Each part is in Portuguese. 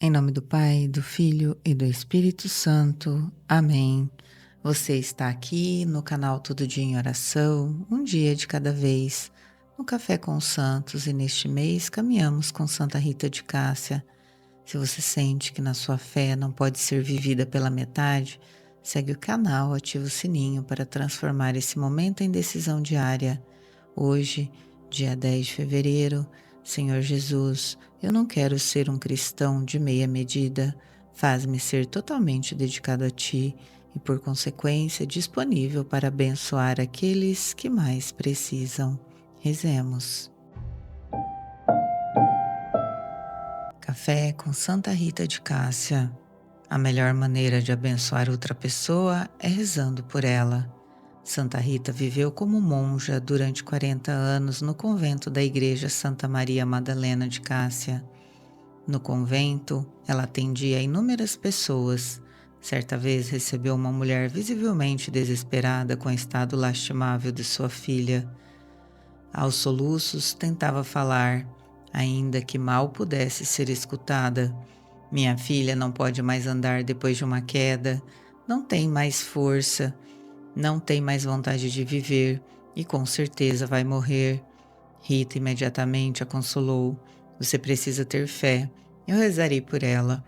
Em nome do Pai, do Filho e do Espírito Santo. Amém. Você está aqui no canal Todo Dia em Oração, um dia de cada vez, no Café com os Santos, e neste mês caminhamos com Santa Rita de Cássia. Se você sente que na sua fé não pode ser vivida pela metade, segue o canal, ativa o sininho para transformar esse momento em decisão diária. Hoje, dia 10 de fevereiro, Senhor Jesus, eu não quero ser um cristão de meia medida. Faz-me ser totalmente dedicado a Ti e, por consequência, disponível para abençoar aqueles que mais precisam. Rezemos. Café com Santa Rita de Cássia. A melhor maneira de abençoar outra pessoa é rezando por ela. Santa Rita viveu como monja durante 40 anos no convento da Igreja Santa Maria Madalena de Cássia. No convento, ela atendia a inúmeras pessoas. Certa vez recebeu uma mulher visivelmente desesperada com o estado lastimável de sua filha. Aos soluços tentava falar, ainda que mal pudesse ser escutada. Minha filha não pode mais andar depois de uma queda, não tem mais força, não tem mais vontade de viver e com certeza vai morrer. Rita imediatamente a consolou. Você precisa ter fé, eu rezarei por ela.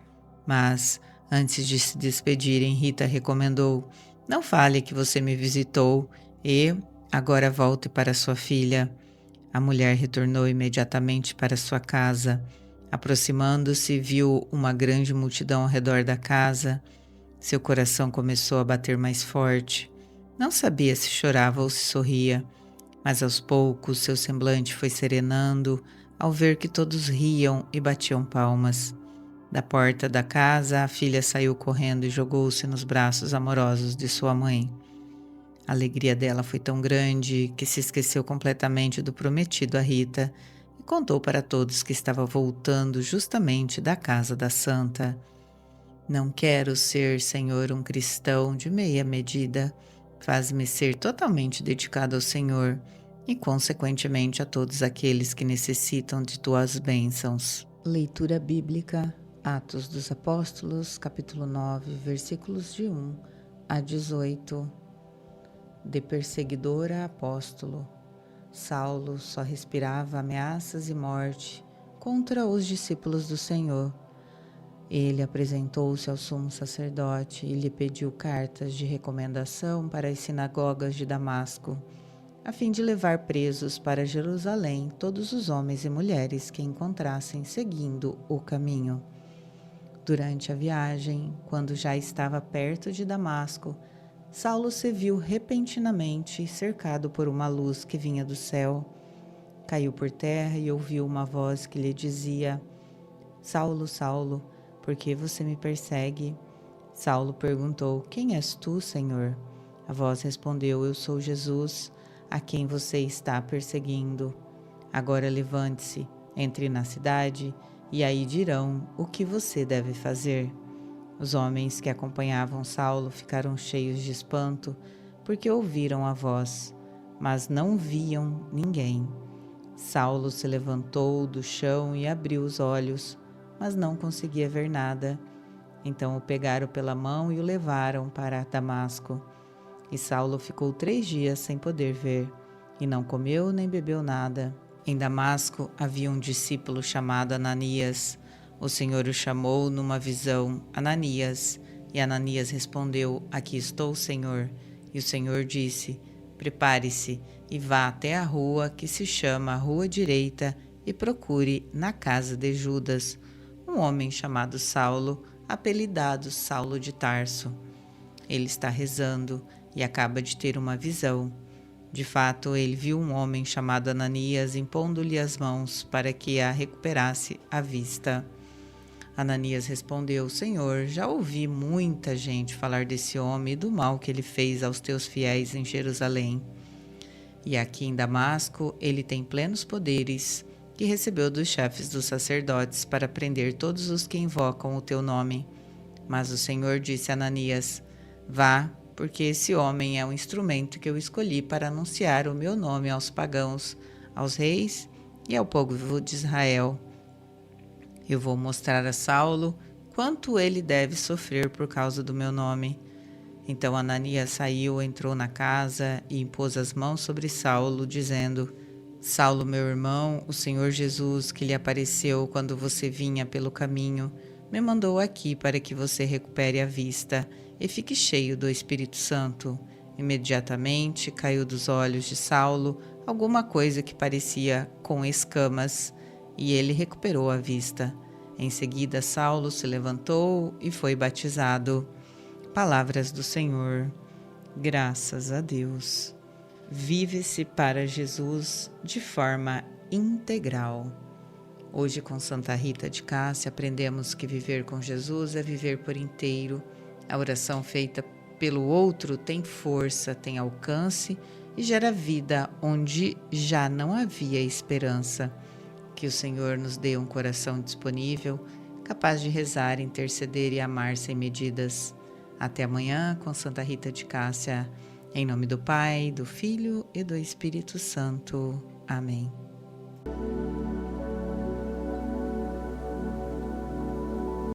Mas, antes de se despedirem, Rita recomendou: não fale que você me visitou e agora volte para sua filha. A mulher retornou imediatamente para sua casa. Aproximando-se, viu uma grande multidão ao redor da casa. Seu coração começou a bater mais forte. Não sabia se chorava ou se sorria, mas aos poucos seu semblante foi serenando ao ver que todos riam e batiam palmas. Da porta da casa, a filha saiu correndo e jogou-se nos braços amorosos de sua mãe. A alegria dela foi tão grande que se esqueceu completamente do prometido a Rita e contou para todos que estava voltando justamente da casa da santa. Não quero ser, Senhor, um cristão de meia medida. Faz-me ser totalmente dedicado ao Senhor e, consequentemente, a todos aqueles que necessitam de tuas bênçãos. Leitura bíblica, Atos dos Apóstolos, capítulo 9, versículos de 1 a 18. De perseguidor a apóstolo, Saulo só respirava ameaças e morte contra os discípulos do Senhor. Ele apresentou-se ao sumo sacerdote e lhe pediu cartas de recomendação para as sinagogas de Damasco, a fim de levar presos para Jerusalém todos os homens e mulheres que encontrassem seguindo o caminho. Durante a viagem, quando já estava perto de Damasco, Saulo se viu repentinamente cercado por uma luz que vinha do céu. Caiu por terra e ouviu uma voz que lhe dizia: Saulo, Saulo, por que você me persegue? Saulo perguntou: Quem és tu, Senhor? A voz respondeu: Eu sou Jesus, a quem você está perseguindo. Agora levante-se, entre na cidade, e aí dirão o que você deve fazer. Os homens que acompanhavam Saulo ficaram cheios de espanto, porque ouviram a voz, mas não viam ninguém. Saulo se levantou do chão e abriu os olhos, mas não conseguia ver nada. Então o pegaram pela mão e o levaram para Damasco. E Saulo ficou 3 dias sem poder ver, e não comeu nem bebeu nada. Em Damasco havia um discípulo chamado Ananias. O Senhor o chamou numa visão: Ananias. E Ananias respondeu: Aqui estou, Senhor. E o Senhor disse: Prepare-se e vá até a rua que se chama Rua Direita e procure na casa de Judas um homem chamado Saulo, apelidado Saulo de Tarso. Ele está rezando e acaba de ter uma visão. De fato, ele viu um homem chamado Ananias impondo-lhe as mãos para que a recuperasse a vista. Ananias respondeu: Senhor, já ouvi muita gente falar desse homem e do mal que ele fez aos teus fiéis em Jerusalém. E aqui em Damasco ele tem plenos poderes, que recebeu dos chefes dos sacerdotes para prender todos os que invocam o teu nome. Mas o Senhor disse a Ananias: Vá, porque esse homem é um instrumento que eu escolhi para anunciar o meu nome aos pagãos, aos reis e ao povo de Israel. Eu vou mostrar a Saulo quanto ele deve sofrer por causa do meu nome. Então Ananias saiu, entrou na casa e impôs as mãos sobre Saulo, dizendo: Saulo, meu irmão, o Senhor Jesus, que lhe apareceu quando você vinha pelo caminho, me mandou aqui para que você recupere a vista e fique cheio do Espírito Santo. Imediatamente caiu dos olhos de Saulo alguma coisa que parecia com escamas, e ele recuperou a vista. Em seguida, Saulo se levantou e foi batizado. Palavras do Senhor. Graças a Deus. Vive-se para Jesus de forma integral. Hoje, com Santa Rita de Cássia, aprendemos que viver com Jesus é viver por inteiro. A oração feita pelo outro tem força, tem alcance e gera vida onde já não havia esperança. Que o Senhor nos dê um coração disponível, capaz de rezar, interceder e amar sem medidas. Até amanhã com Santa Rita de Cássia. Em nome do Pai, do Filho e do Espírito Santo. Amém.